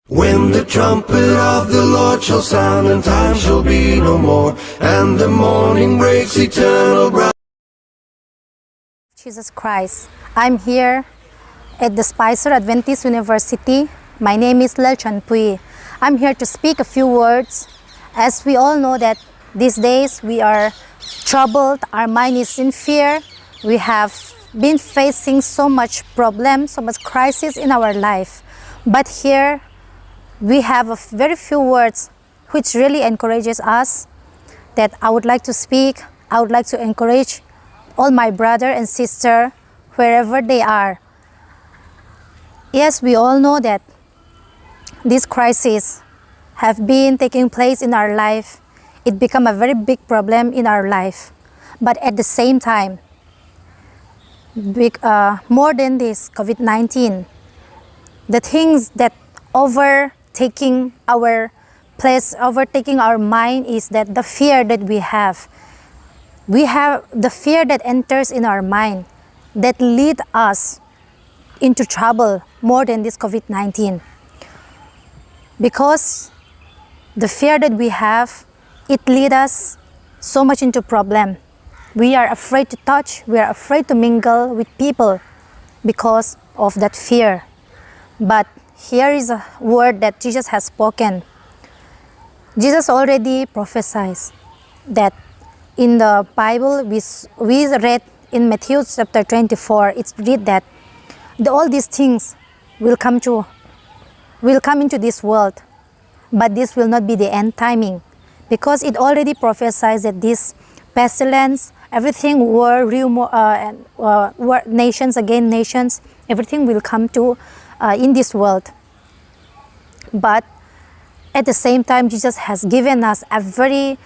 When the trumpet of the Lord shall sound, and time shall be no more, and the morning breaks eternal bright. Jesus Christ, I'm here at the Spicer Adventist University. My name is LALTANPUII. I'm here to speak a few words. As we all know that these days we are troubled, our mind is in fear. We have been facing so much problem, so much crisis in our life. But here we have a very few words which really encourages us that I would like to speak. I would like to encourage all my brother and sister wherever they are. Yes, we all know that these crises have been taking place in our life. It become a very big problem in our life. But at the same time, more than this COVID-19, the things that overtaking our place, overtaking our mind is that the fear that we have. We have the fear that enters in our mind that lead us into trouble more than this COVID-19. Because the fear that we have, it leads us so much into problem. We are afraid to touch, we are afraid to mingle with people because of that fear. But here is a word that Jesus has spoken. Jesus already prophesied that in the Bible we read in Matthew chapter 24, it's read that all these things will come into this world, but this will not be the end timing, because it already prophesied that this pestilence, everything, war, nations against nations, everything will come to in this world. But at the same time, Jesus has given us a very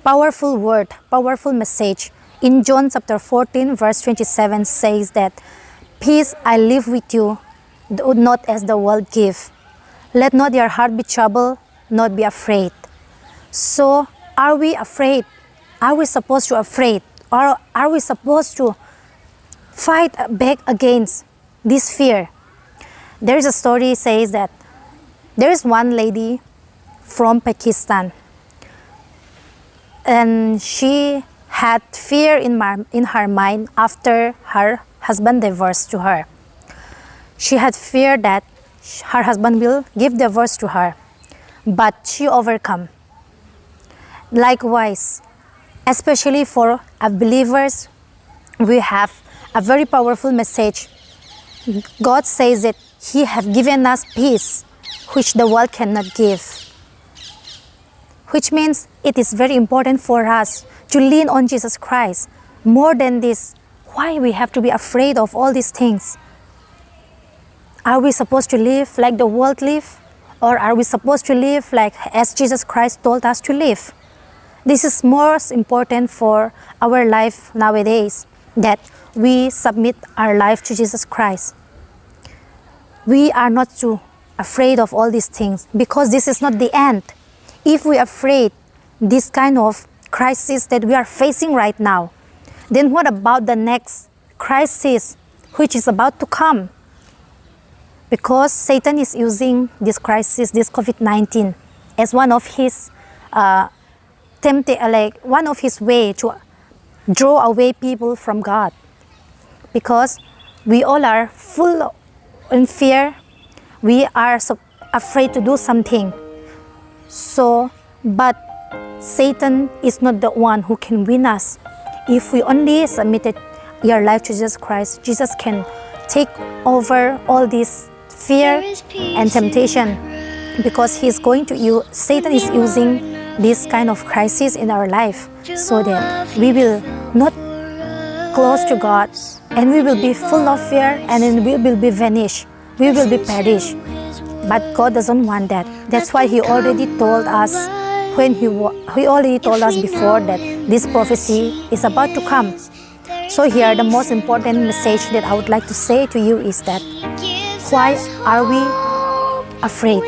powerful word, powerful message. In John chapter 14, verse 27 says that, "Peace I leave with you, not as the world give. Let not your heart be troubled, not be afraid." So, are we afraid? Are we supposed to afraid? Or are we supposed to fight back against this fear? There is a story says that there is one lady from Pakistan, and she had fear in her mind after her husband divorced to her. She had fear that her husband will give divorce to her, but she overcome. Likewise, especially for believers, we have a very powerful message. God says that He has given us peace, which the world cannot give. Which means it is very important for us to lean on Jesus Christ. More than this, why we have to be afraid of all these things? Are we supposed to live like the world live? Or are we supposed to live like as Jesus Christ told us to live? This is most important for our life nowadays, that we submit our life to Jesus Christ. We are not too afraid of all these things, because this is not the end. If we are afraid this kind of crisis that we are facing right now, then what about the next crisis which is about to come? Because Satan is using this crisis, this COVID-19, as one of his one of his way to draw away people from God. Because we all are full in fear, we are so afraid to do something. So, but Satan is not the one who can win us. If we only submitted your life to Jesus Christ, Jesus can take over all this fear and temptation, because He is going to use, Satan is using this kind of crisis in our life so that we will not close to God, and we will be full of fear, and then we will be vanished, we will be perished. But God doesn't want that. That's why He already told us He already told us before that this prophecy is about to come. So here the most important message that I would like to say to you is that, why are we afraid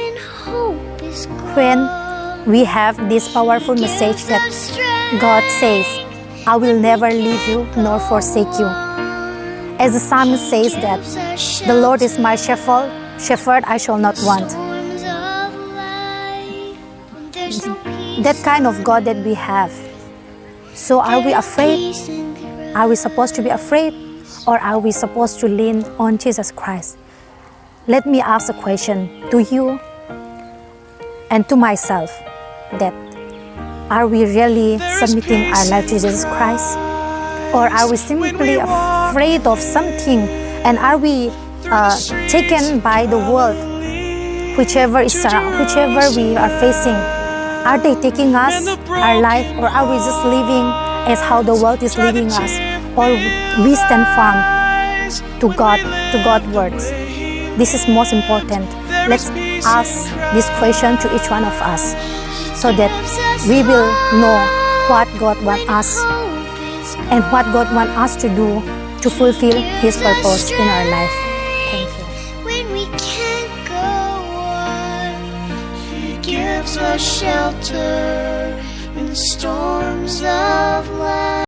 when we have this powerful message that God says, "I will never leave you nor forsake you." As the psalmist says that, "The Lord is my shepherd, shepherd, I shall not want. Storms of life, when there's no peace, That kind of God that we have. So are we afraid? peace and grace. Are we supposed to be afraid? Or are we supposed to lean on Jesus Christ? Let me ask a question to you and to myself, that are we really submitting our life to Jesus Christ? Or are we simply afraid of something, and are we taken by the world, whichever we are facing? Are they taking us, our life, or are we just living as how the world is living us? Or we stand firm to God's words? This is most important. Let's ask this question to each one of us, so that we will know what God wants us and what God wants us to do to fulfill His purpose in our life. Thank you. When we can't go on, He gives us shelter in the storms of